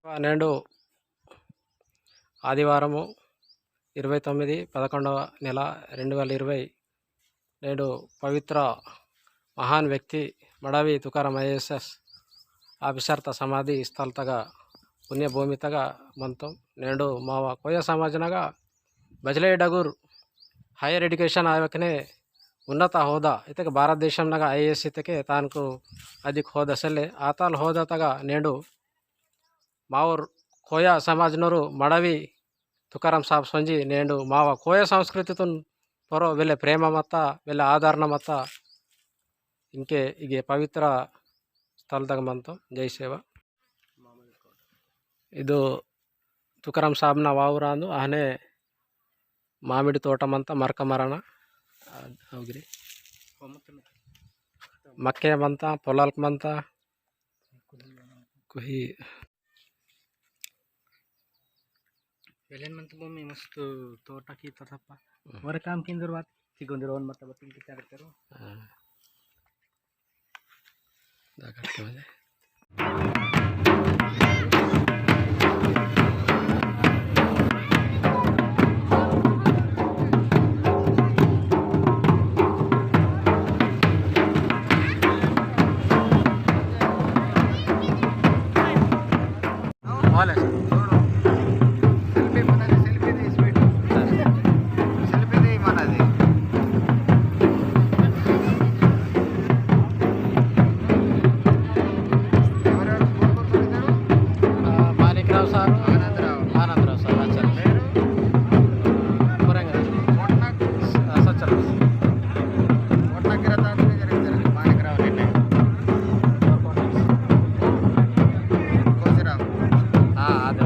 నేడు ఆదివారము 29/11 నెల 2020 నేడు పవిత్ర మహాన్ వ్యక్తి ಮಡವಿ ತುಕಾರಾಮ್ IAS ಆಫೀಸರ್ತ ಸಮಾಧಿ ಸ್ಥಳತಗ ಪುಣ್ಯಭೂಮಿತಗ ಮಂತು నేడు మావ కోయ సమాజనగా బజలే డగూర్ హైయర్ ఎడ్యుకేషన్ ఆవకనే ఉన్నత హోదా ఇతక భారతదేశంనగా IAS ఇతకే తానుకు అధిక హోదా ಸೆಲ್ಲೆ ಆತಾಲ್ ಹೋದ ತಗ నేడు మావూర్ కోయ సమాజనరు మడవి ತುಕಾರಾಮ್ ಸಾಬ್ ಸೊಂಜಿ నేడు మావ కోయ సంస్కృతితున్ పొరో వెళ్ళే ప్రేమ మತ್ತ వెళ్ళే ఆదరణ మತ್ತ ఇంకే ఇగే పవిత్ర ಸ್ಥಳದಾಗ ಮಂತು ಜೈ ಸೇವಾ ಇದು ತುಕಾರಾಮ್ ಸಾಬ್ನ ವಾವುರ ಅಂದು ಆನೆ ಮಾಮಿಡಿ ತೋಟ ಮಂತ ಮರಕ ಮರಣ ಹೋಗ್ರಿ ಮಕ್ಕೆ ಮಂತ ಪೊಲಾಲ್ಕ್ ಮಂತ ಕುಹಿ Kailan man to may mas to tota kita tapa. Wala kam kinderwat sigonderon mata batin kita pero. dagat ke mana boleh Anandarao sir అచ్చా కొరంగా సచ్చర అదే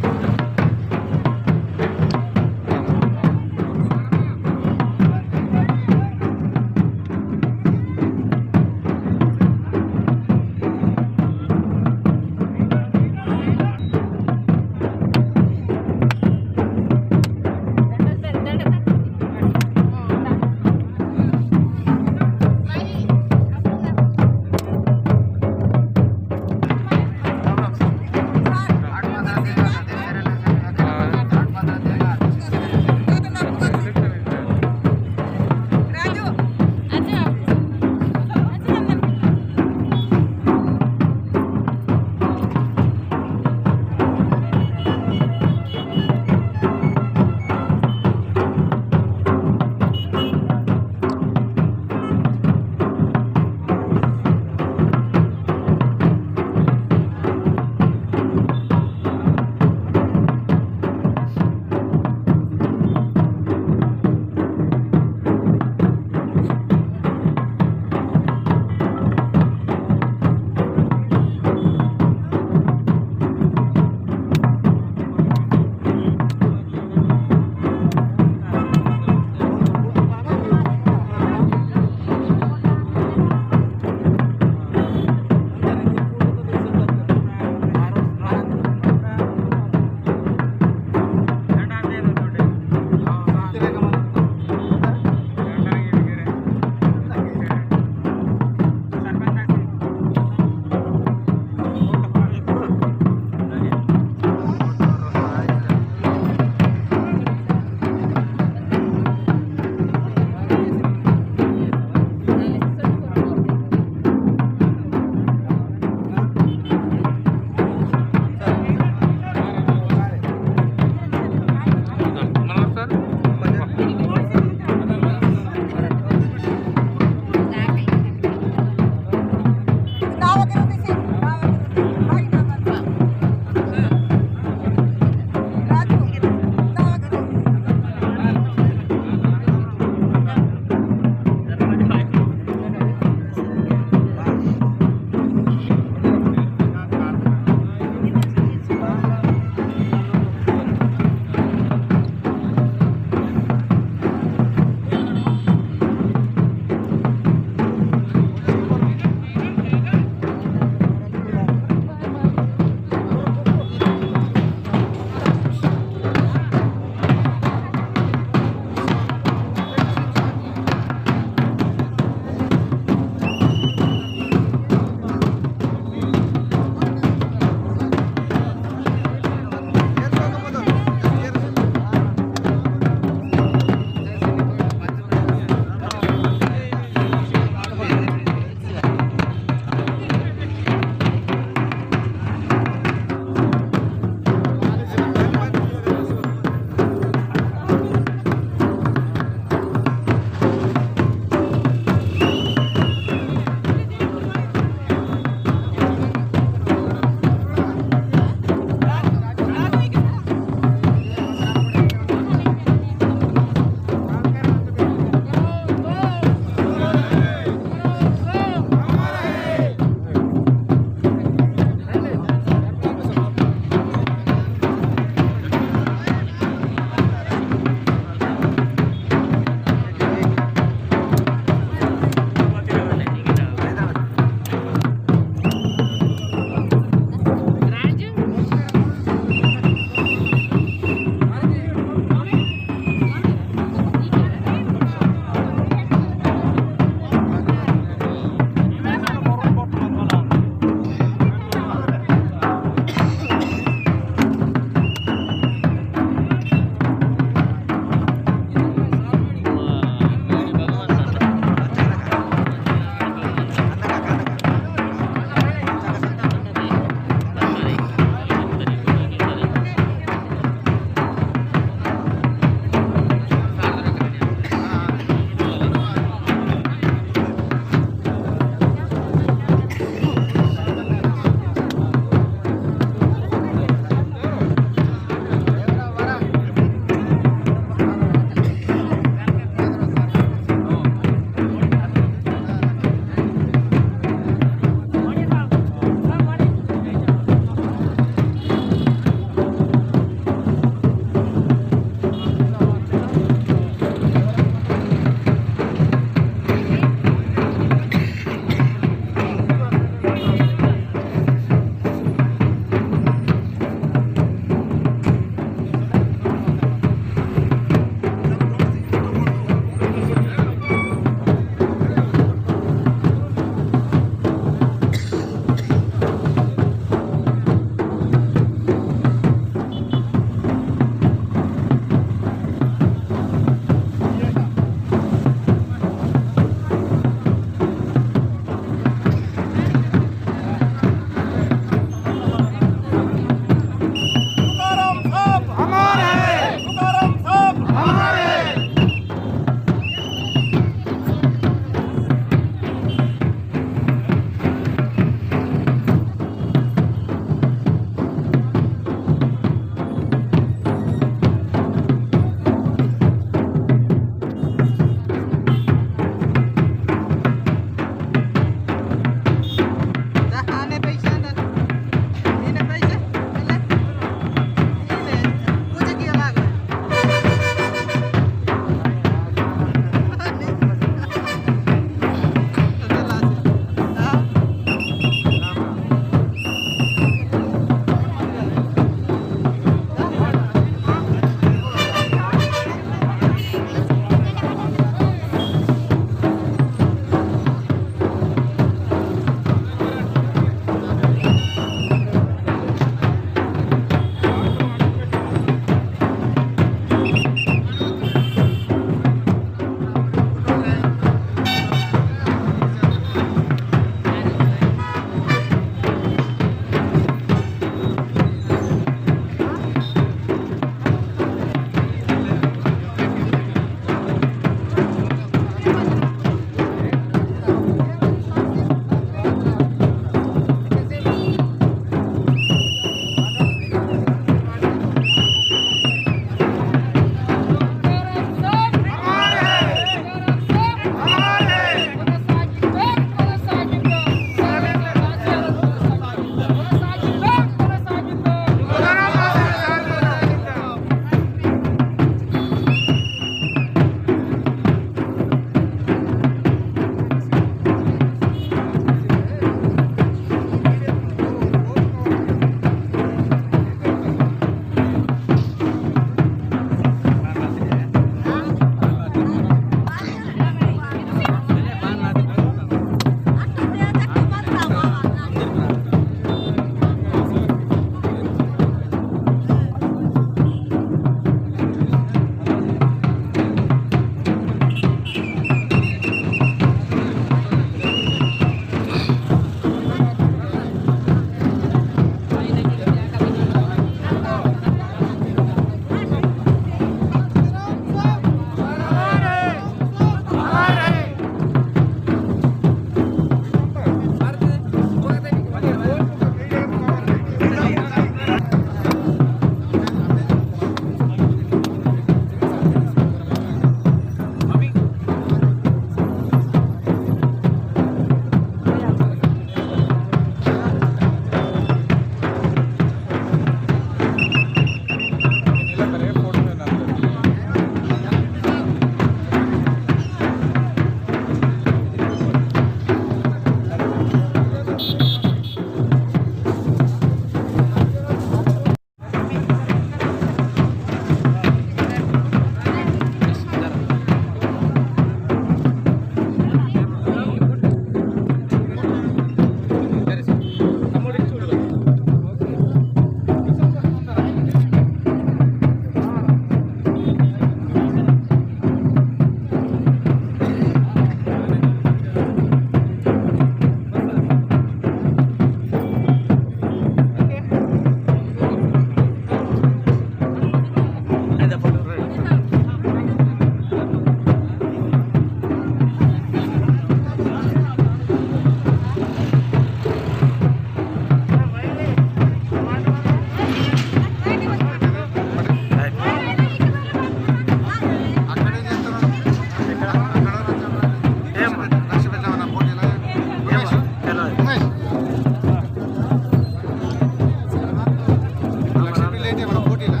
అయితే మన పోటీనా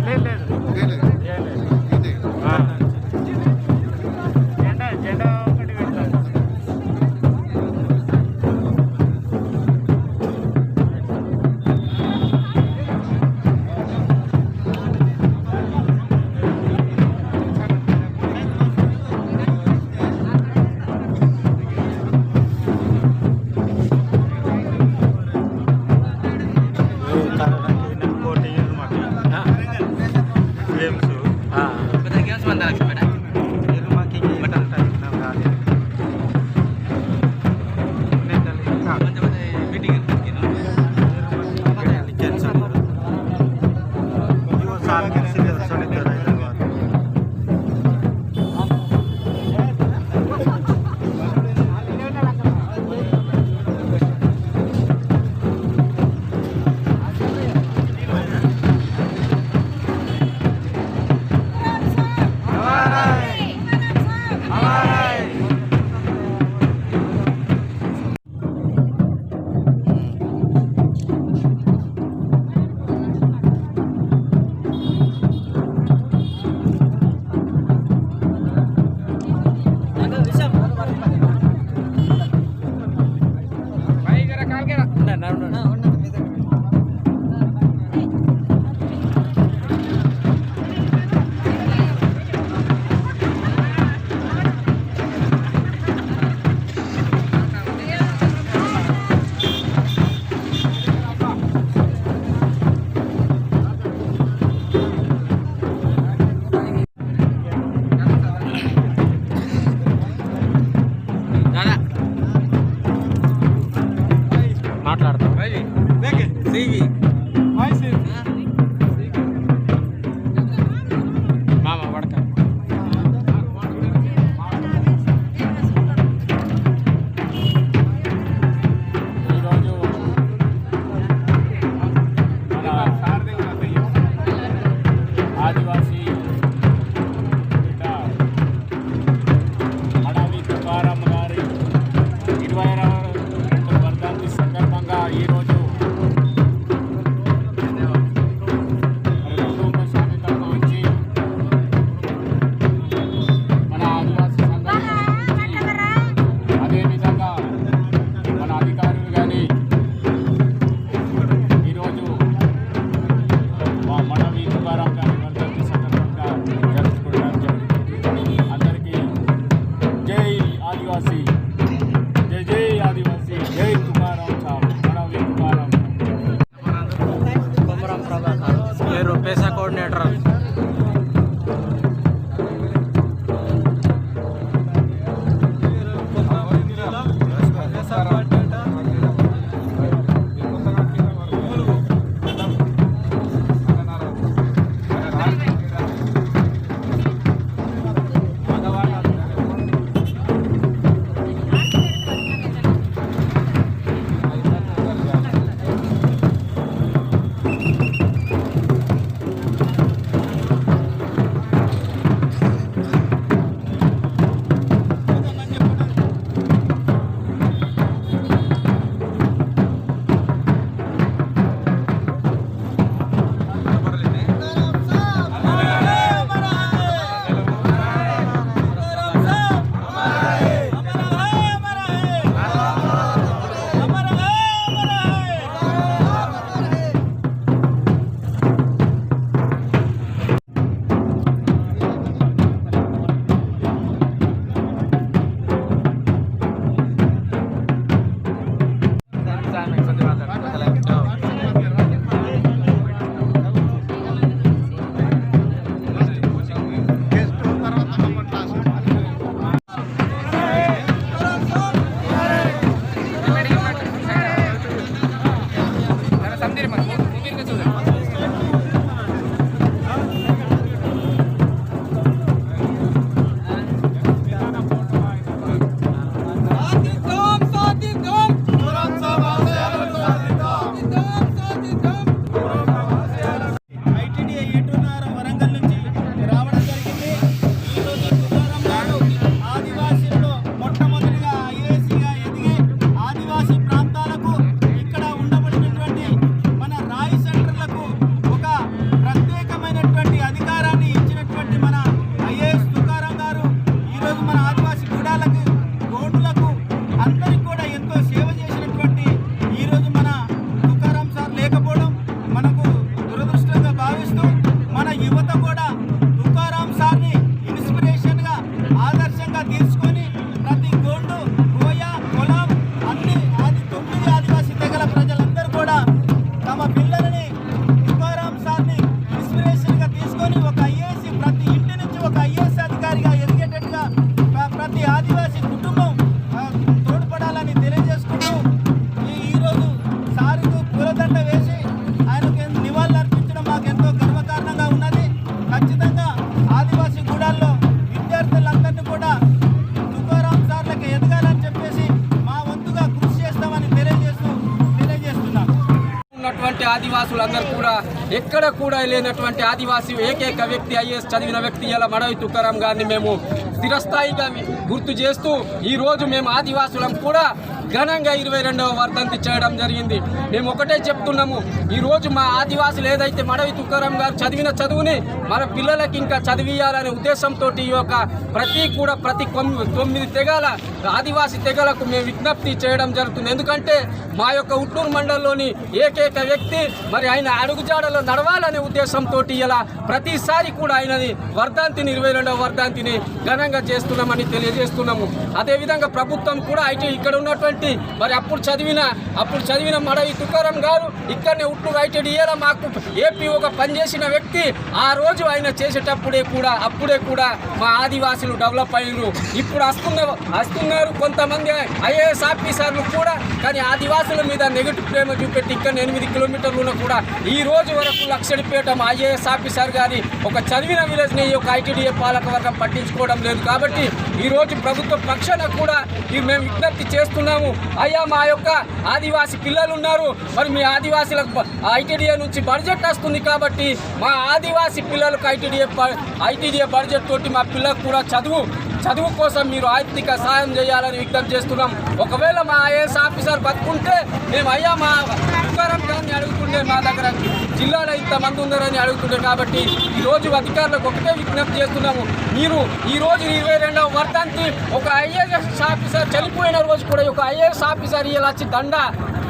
లేదు లేదు లేదు ఏం లేదు ఇదే జెండా ఒకటి పెడతారు. మాట్లాడతాం మామ పడక ఈరోజు మన ఆదివాసీ బిడ్డ మడావి తుకారాం గారి 22వ వర్ధంతి సందర్భంగా ఈరోజు కుటుంబ సమేతంగా వచ్చి మన ఆదివాసీ సంఘం అదేవిధంగా మన అధికారులు కానీ ఈరోజు మా మడవి తుకారాం గారి వర్ధంతి సందర్భంగా జరుపుకోవడం జరిగింది. అందరికీ జై ఆదివాసీ, జై జై ఆదివాసీ, జై తుకారాం సాబ్, మడవి తుకారాం. కొమరం ప్రభాకర్ పేరు పేసా కోఆర్డినేటర్ ఆదివాసులందరూ కూడా ఎక్కడ కూడా లేనటువంటి ఆదివాసీ ఏకైక వ్యక్తి ఐఏఎస్ చదివిన వ్యక్తి ఇలా మడవి తుకారాం గారిని మేము స్థిరస్థాయిగా గుర్తు చేస్తూ ఈరోజు మేము ఆదివాసులం కూడా ఘనంగా 22వ వర్ధంతి చేయడం జరిగింది. మేము ఒకటే చెప్తున్నాము, ఈరోజు మా ఆదివాసులు ఏదైతే మడవి తుకారాం గారు చదివిన చదువుని మన పిల్లలకి ఇంకా చదివియాలనే ఉద్దేశంతో ఈ యొక్క ప్రతి 9 తెగల ఆదివాసీ తెగలకు మేము విజ్ఞప్తి చేయడం జరుగుతుంది. ఎందుకంటే మా యొక్క ఉట్నూరు మండలంలోని ఏకైక వ్యక్తి మరి ఆయన అడుగుజాడలో నడవాలనే ఉద్దేశంతో ఇలా ప్రతిసారి కూడా ఆయనని వర్ధంతిని 22వ వర్ధంతిని ఘనంగా చేస్తున్నామని తెలియజేస్తున్నాము. అదేవిధంగా ప్రభుత్వం కూడా ఇక్కడ ఉన్నటువంటి మరి అప్పుడు చదివిన మడవి తుకారాం గారు ఇక్కడనే ఉట్నూరు ఐటీడీఏలో మాకు ఏపీఓగా పనిచేసిన వ్యక్తి. ఆ రోజు ఆయన చేసేటప్పుడే కూడా మా ఆదివాసులు డెవలప్ అయ్యారు. ఇప్పుడు వస్తున్నారు కొంతమంది ఐఏఎస్ ఆఫీసర్లు కూడా, కానీ ఆదివాసుల మీద నెగిటివ్ ప్రేమ చూపెట్టి ఇక్కడ 8 కిలోమీటర్లు కూడా ఈ రోజు వరకు లక్షడిపేట ఐఏఎస్ ఆఫీసర్ గారి ఒక చదివిన విలేజ్ని ఈ యొక్క ఐటీడీఏ పాలకవర్గం పట్టించుకోవడం లేదు. కాబట్టి ఈరోజు ప్రభుత్వ పక్షాన కూడా మేము విజ్ఞప్తి చేస్తున్నాము. అయ్యా, మా యొక్క ఆదివాసీ పిల్లలు ఉన్నారు, మరి మీ ఆదివాసీలకు ఐటీడీఏ నుంచి బడ్జెట్ వస్తుంది కాబట్టి మా ఆదివాసీ పిల్లలకు ఐటీడీఏ బడ్జెట్ తోటి మా పిల్లలకు కూడా చదువు కోసం మీరు ఆర్థిక సాయం చేయాలని విజ్ఞప్తి చేస్తున్నాం. ఒకవేళ మా ఐఏఎస్ ఆఫీసర్ బతుకుంటే మేము అయ్యా మా తుకారాం గారిని అడుగుతుండే, మా దగ్గర జిల్లాలో ఇంతమంది ఉన్నారని అడుగుతుండే. కాబట్టి ఈరోజు అధికారులకు ఒకటే విజ్ఞప్తి చేస్తున్నాము, మీరు ఈరోజు 22వ వర్ధంతి ఒక ఐఏఎస్ ఆఫీసర్ చనిపోయిన రోజు కూడా ఒక ఐఏఎస్ ఆఫీసర్ ఇలా వచ్చి దండ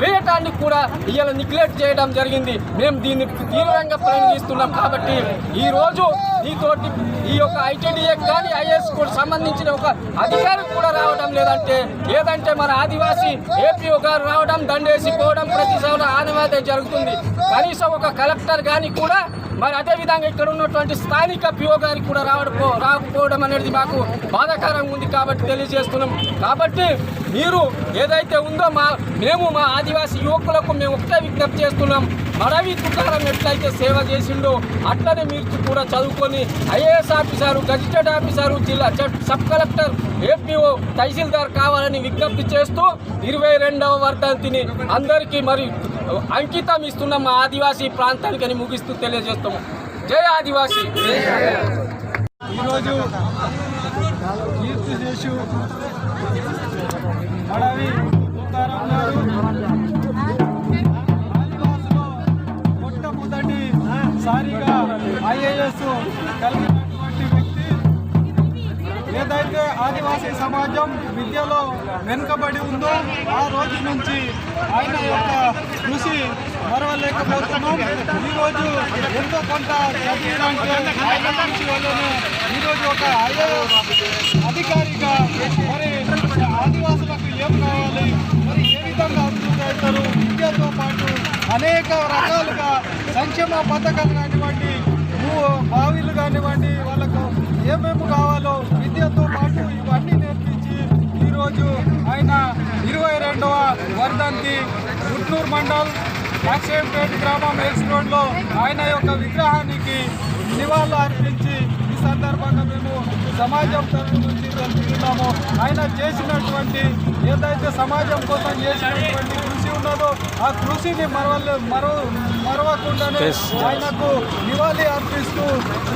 వేయటాన్ని కూడా ఇలా నెగ్లెక్ట్ చేయడం జరిగింది. మేము దీన్ని తీవ్రంగా పరిగణిస్తున్నాం. కాబట్టి ఈరోజు దీంతోటి ఈ యొక్క ఐటీడీఏ కానీ ఐఏఎస్ కూడా సంబంధించిన ఒక అధికారి కూడా రావడం లేదంటే మన ఆదివాసీ ఏపీఓ గారు రావడం దండేసి పోవడం ప్రతి సంవత్సరం ఆనవాయితీ జరుగుతుంది. కనీసం ఒక కలెక్టర్ కానీ కూడా మరి అదేవిధంగా ఇక్కడ ఉన్నటువంటి స్థానిక పిఓ గారికి కూడా రాకపోవడం అనేది మాకు బాధాకరంగా ఉంది. కాబట్టి తెలియజేస్తున్నాం. కాబట్టి మీరు ఏదైతే ఉందో మేము మా ఆదివాసీ యువకులకు మేము ఒకటే విజ్ఞప్తి చేస్తున్నాం, మడవి తుకారాం ఎట్లయితే సేవ చేసిండో అట్లనే మీరు కూడా చదువుకొని ఐఏఎస్ ఆఫీసరు, గజిటెడ్ ఆఫీసరు, జిల్లా సబ్ కలెక్టర్, ఏపీఓ, తహసీల్దార్ కావాలని విజ్ఞప్తి చేస్తూ 22వ వర్ధంతిని అందరికీ మరి అంకితం ఇస్తున్నాం మా ఆదివాసీ ప్రాంతానికి అని ముగిస్తూ తెలియజేస్తాము. జై ఆదివాసీ. ఈరోజు కీర్తిశేషు మడవి తుకారాం గారు ఆదివాసులో మొట్టమొదటిసారిగా ఐఏఎస్ కలిగినటువంటి వ్యక్తి. ఏదైతే ఆదివాసీ సమాజం విద్యలో వెనుకబడి ఉందో ఆ రోజు నుంచి ఆయన యొక్క కృషి మరవలేకపోతున్నాం. ఈరోజు ఎంతో కొంత చదివినాక ఆయన కృషి వల్లనే ఈరోజు ఒక ఐఏఎస్ అధికారిగా మరి ఆదివాసులకు ఏం కావాలి, మరి ఏ విధంగా అభివృద్ధి అవుతారు, విద్యతో పాటు అనేక రకాలుగా సంక్షేమ పథకాలు కానివ్వండి, బావిలు కానివ్వండి, వాళ్ళకు ఏమేమి కావాలో విద్యతో పాటు ఇవన్నీ నేర్పించి ఈరోజు ఆయన 22వ వర్ధంతి ఉట్నూరు మండల్ యాక్సిడెంట్ గ్రామం ఎక్స్ రోడ్లో ఆయన యొక్క విగ్రహానికి నివాళులు అర్పించి ఈ సందర్భంగా మేము సమాజం తరఫు నుంచి తెలుపుతున్నాము. ఆయన చేసినటువంటి ఏదైతే సమాజం కోసం చేసినటువంటి కృషి ఉన్నదో ఆ కృషిని మరవకుండానే ఆయనకు నివాళి అర్పిస్తూ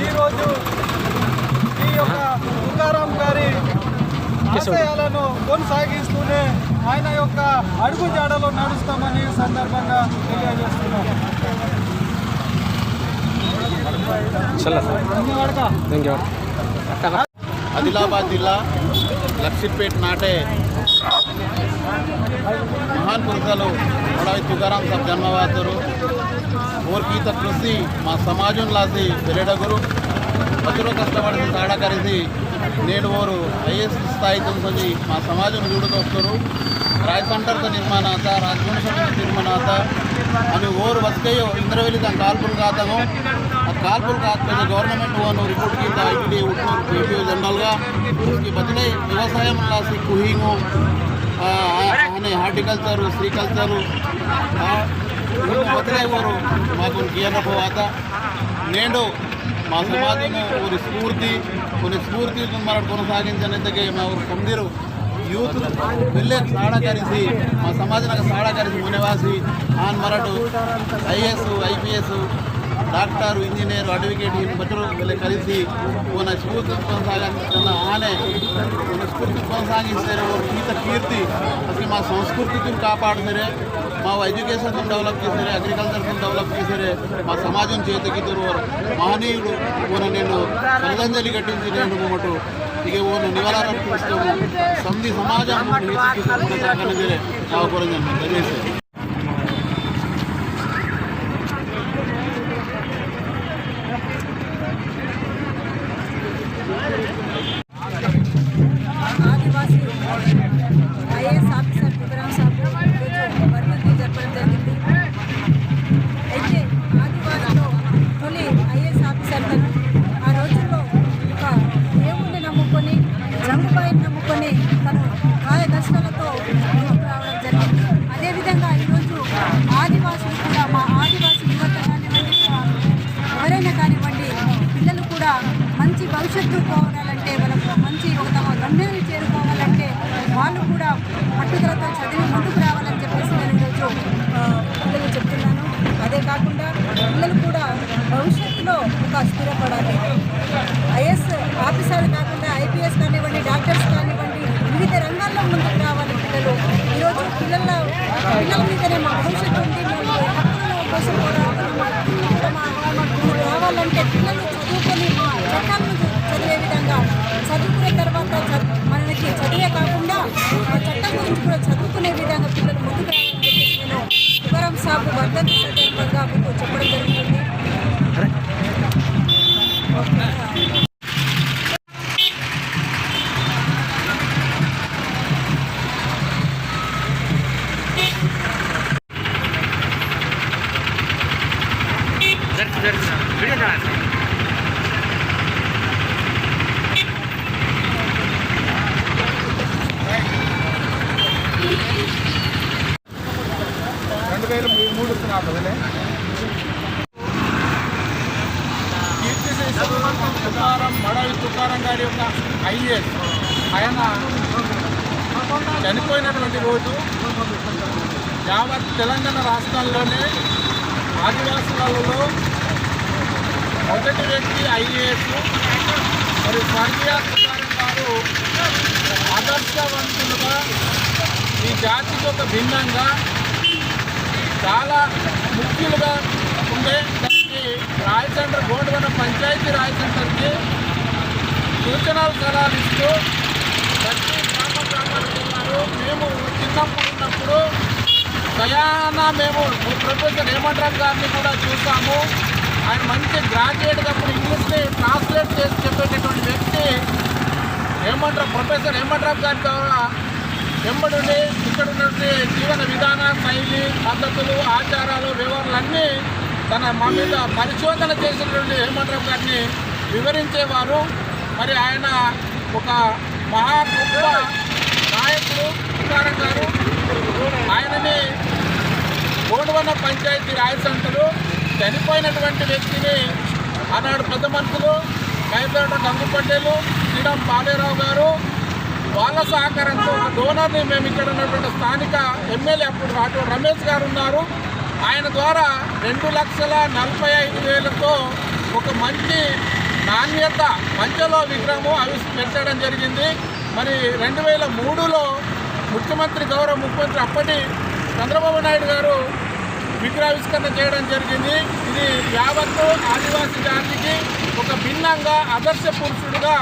ఈరోజు ఈ యొక్క తుకారాం గారి ఆశయాలను కొనసాగిస్తూనే ఆయన యొక్క అడుగు జాడలో నడుస్తామని సందర్భంగా తెలియజేస్తున్నాం. ఆదిలాబాద్ జిల్లా లక్షిపేట్ నాటే महान पुरुषालू मड़ावी तुकाराम साहब जन्मवातरू और की कृषि समाजंलासी बेरेडगुरु मधुर कष्टपड़ी साड़ा करी नेड़ ओरू IAS स्थाई तुमि समाज जूड़दोस्तरू राय सेंटर निर्माण आता राजवंश निर्माण आता अभी ओर बसकयो इंद्रवेली काल्पुल कातमो काल्पुल काकपोते गवर्नमेंट ओन रिपोर्ट की ITD उट्नूर जनरल उसकी बदले व्यवसाय कुहिंगू हार्टिकल्चर श्रीकल्चर बदले माకు కియనపోవాత నేడు మా సమాజము ఒక స్ఫూర్తి కొన్ని స్ఫూర్తి మనం కొనసాగించనేందుకే మా ఊరు పొందిరు ಯೂತ್ ವಿಲೇಜ್ ಸಾಡಕರಿಸಿ మా సమాజనకు సాడకరిసి మునివాసి ఆన్ మరటు IAS IPS doctor engineer advocate ಈ ಬಚ್ಚರು ಕಲಿಸಿ ಅವನ ಸ್ಫೂರ್ತಿ ಕೊನಸಾಗಿస్తున్న ఆనే మన స్ఫూర్తి కొనసాగిస్తారు గీత కీర్తి అసలు మా సంస్కృతిని కాపాడుతారే మా ఎడ్యుకేషన్ డెవలప్ చేశారు అగ్రికల్చర్ డెవలప్ చేశారు మా సమాజం చేతికిద్దరు మహనీయుడు ఊన నేను శ్రద్ధాంజలి ఘటించి నేను మటు ఇక ఊను నివాళులర్పిస్తాము సంధి సమాజం కొనసాగనిదే అవకూడదని తెలియజేశారు. ఆదివాసీ ఐఏఎస్ ఆఫీసర్ తుకారాం సాబ్ ఈరోజు వర్ధంతి జరపడం జరిగింది. అయితే ఆదివాసీలో తొలి ఐఏఎస్ ఆఫీసర్ తను ఆ రోజుల్లో ఒక దేవుణ్ణి నమ్ముకొని జంగుబాయిని నమ్ముకొని తను కాయ కష్టాలతో ముందుకు రావడం జరిగింది. అదేవిధంగా ఈరోజు ఆదివాసులు కూడా మా ఆదివాసీ యువత కానివ్వండి ఎవరైనా కానివ్వండి పిల్లలు కూడా మంచి భవిష్యత్తు కోరాలంటే వాళ్ళకు మంచి ఒక తమ గమ్యాన్ని చేరుకోవాలంటే వాళ్ళు కూడా పట్టుదలతో చదివి ముందుకు రావాలని చెప్పేసి నేను ఈరోజు పిల్లలు చెప్తున్నాను. అదే కాకుండా పిల్లలు కూడా భవిష్యత్తులో ఒక స్థిరపడాలి. ఐఏఎస్ ఆఫీసర్ కాకుండా ఐపీఎస్ కానివ్వండి డాక్టర్స్ కానివ్వండి వివిధ రంగాల్లో ముందుకు రావాలి పిల్లలు. ఈరోజు పిల్లల మీదనే మా భవిష్యత్తు ఉంది. మేము హక్కుల కోసం రావాలంటే పిల్లలు చదువుకొని చట్టాలను చదివే విధంగా చదువుకునే తర్వాత మనకి చదివే కాకుండా చట్టం గురించి కూడా చదువుకునే విధంగా పిల్లలు ముందుకు రావాలని చెప్పేసి నేను తుకారాం సాబ్ వర్ధంతి సందర్భంగా మీకు చెప్పడం జరుగుతుంది. తుకారాం గారి యొక్క ఐఏఎస్ ఆయన చనిపోయినటువంటి రోజు యావత్ తెలంగాణ రాష్ట్రాల్లోనే ఆదివాసులలో మొదటి వ్యక్తి ఐఏఎస్ మరి స్వర్గీయ తుకారాం గారు ఆదర్శవంతులుగా ఈ జాతికి ఒక భిన్నంగా చాలా ముఖ్యులుగా ఉండే దానికి రాయ్ సెంటర్ గోండవన పంచాయతీ రాయ్ సెంటర్కి సూచనలు సలహాలు ఇస్తూ ప్రతి గ్రామానికి ఉన్నారు. మేము చిన్నప్పుడు ఉన్నప్పుడు స్వయానా మేము ప్రొఫెసర్ హేమంతరావు గారిని కూడా చూసాము. ఆయన మంచి గ్రాడ్యుయేట్గా అప్పుడు ఇంగ్లీష్ని ట్రాన్స్లేట్ చేసి చెప్పేటటువంటి వ్యక్తి ప్రొఫెసర్ హేమంతరావు గారి ద్వారా వెంబడి ఇక్కడ ఉన్నటువంటి జీవన విధాన శైలి పద్ధతులు ఆచారాలు వ్యవహారాలన్నీ మా మీద పరిశోధన చేసినటువంటి హేమంతరావు గారిని వివరించేవారు. మరి ఆయన ఒక మహా గొప్ప నాయకుడు తుకారాం గారు. ఆయనని గోండవన పంచాయతీ రాయ్ సెంటరు చనిపోయినటువంటి వ్యక్తిని ఆనాడు పెద్ద మనుషులు మైపేట గంగు పటేలు శ్రీరామ్ పాలేరావు గారు వాళ్ళ సహకారంతో ఒక డోనర్ని మేము ఇక్కడ ఉన్నటువంటి స్థానిక ఎమ్మెల్యే అప్పుడు రాఠోడ్ రమేష్ గారు ఉన్నారు. ఆయన ద్వారా 2,45,000తో ఒక మంచి నాణ్యత పంచలో విగ్రహము పెట్టడం జరిగింది. మరి 2003లో గౌరవ ముఖ్యమంత్రి అప్పటి చంద్రబాబు నాయుడు గారు విగ్రహావిష్కరణ చేయడం జరిగింది. ఇది యావత్తు ఆదివాసీ జాతికి ఒక భిన్నంగా ఆదర్శ పురుషుడిగా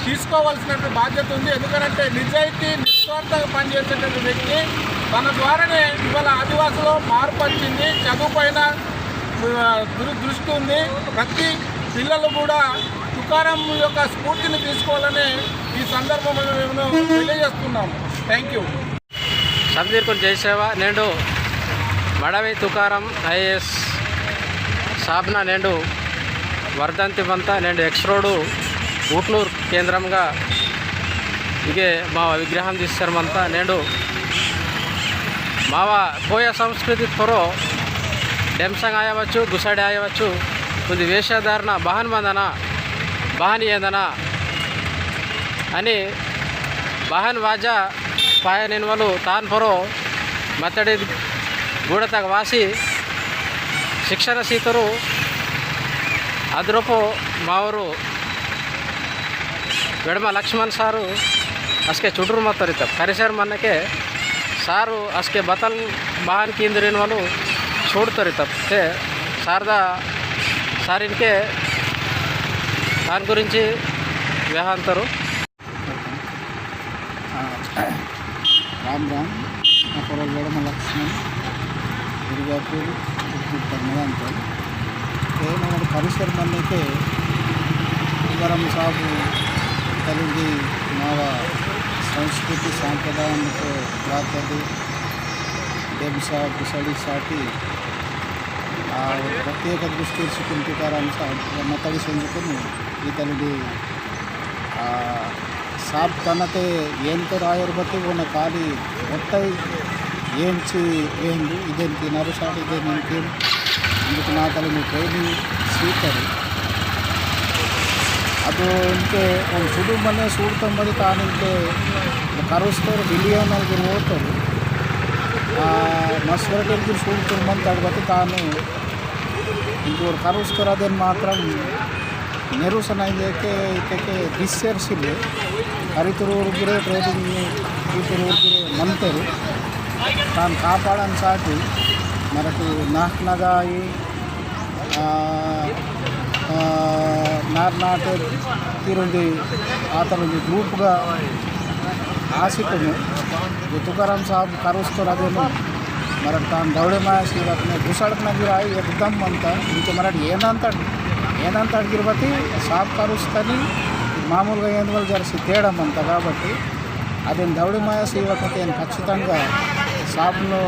తీసుకోవాల్సినటువంటి బాధ్యత ఉంది. ఎందుకంటే నిజాయితీ నిస్వార్థంగా పనిచేసేటువంటి వ్యక్తి తన ద్వారానే ఇవాళ ఆదివాసులో మార్పు వచ్చింది. చదువుపైన దృష్టి ఉంది. ప్రతి పిల్లలు కూడా తుకారాం యొక్క స్ఫూర్తిని తీసుకోవాలని ఈ సందర్భంలో మేము తెలియజేస్తున్నాము. Thank you. సబ్దీర్కు జై సేవ. నేడు మడవి తుకారాం ఐఏఎస్ సాబ్న నేడు వర్ధంతి ಬಂತ నేడు ఎక్స్ రోడ్ ఊట్నూరు కేంద్రంగా ఇగే మా విగ్రహం తీస్తారంత నేడు మావ పోయ సంస్కృతి త్వరో డెంసంగ్ ఆయవచ్చు గుసడి ఆయవచ్చు కొద్ది వేషధారణ బాహన్ ఏందన అని బాహన్ వాజా ಸ್ಪಾಯ ನಿನ್ವಲು ತಾನ್ ಪರೋ ಮತ್ತಡಿ ಗೂಡತಾಗ ವಾಸಿ ಶಿಕ್ಷಣ ಸೀತರು ಅದ್ರೊಪ್ಪು ಮಾವರು ಬೆಡಮ ಲಕ್ಷ್ಮಣ್ ಸಾರು ಅಸ್ಕೆ ಚುಡ್ರು ಮತ್ತರಿತ ಕರಿಸರ್ ಮನ್ನಕ್ಕೆ ಸಾರು ಅಸ್ಕೆ ಬತಲ್ ಬಾಹನ್ ಕೇಂದ್ರಿನ వాళ్ళు చూడతారు తప్పితే శారదా సారిన్కే దాని గురించి వ్యాహంతరు राम राम अपरगढ़ लक्ष्मण दुर्गापुर उत्तर नम्बर परिसर मन के तुकाराम साहब कलिंदी नाव संस्कृति सांप्रदाय बात साहब सड़ी साटी प्रत्येक दृष्टि तुकाराम साहब मतड़ी संजुकनी इतनी साहब तनके तो रायर बत्ती वो खाली मोट ఏంచి ఏంది ఇదేంటి నరుసాటి ఇదేంటి అందుకు నా తల్లి ಟ್ರೈನಿಂಗ್ ಸ್ವೀಕರು ಅದು ಇಂಕೆ ಒಂದು ಸುಡು ಮನೆ ಸುಡ್ತಂಬದಿ ತಾನಿಂಕೆ ಕರೆಸ್ತಾರೆ ಬಿಲಿಯನ್ಗೆ ಓದ್ತಾರೆ ಮಸ್ವರಗಳಿಗೆ ಸುಡ್ತಂಬಂತ ಅಡ್ಬತ್ತಿ ತಾನು ఇంకోరు కరుస్తారు అదని మాత్రం నిరసనైతే ఇతಕ್ಕೆ దిశర్సిలే హరితురుగిరే ట్రైనింగ్ కూతురుగిరే మంతరు తాను కాపాడని సాటి మనకు నాట్నగాయి నాటే తీరుంది అతను గ్రూప్గా ఆశితును तुकाराम साहब करुस्तर अदेನು मराठी तान दवड़े माया ಶ್ರೀರತ್ನ ಗುಸಳಕ್ನಾಗಿರಾಯಿ ಎಕ್ದಮ್ ಅಂತ ಇಂಕೆ ಮರಾಠಿ ಏನಂತ అడిగిరబట్టి సాబ్ కరుస్తని మామూలుగా ఏందువల్ల జరసి తేడం అంత కాబట్టి అదేను దవడి మాయ శ్రీరత్నకి నేను ఖచ్చితంగా సాబ్ను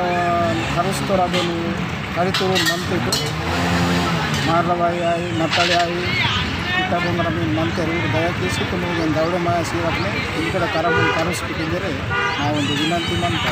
కరుస్తారు అదేను కరితురు మంతిటు మార్లబాయి ఆయి మత్తడి ఆయి ಇತ್ತಗೊಂಡ್ರೆ ಮೀನು ಮಂತೆರು ದಯತೀಸಿ ನೀವು ದವಡೆ ಮಾಯ ಶ್ರೀರತ್ನ ಈ ಕಡೆ ಕರಸ್ಬಿಟ್ಟಿದ್ದರೆ ನಾವೊಂದು ವಿನಂತಿ ಮಂತ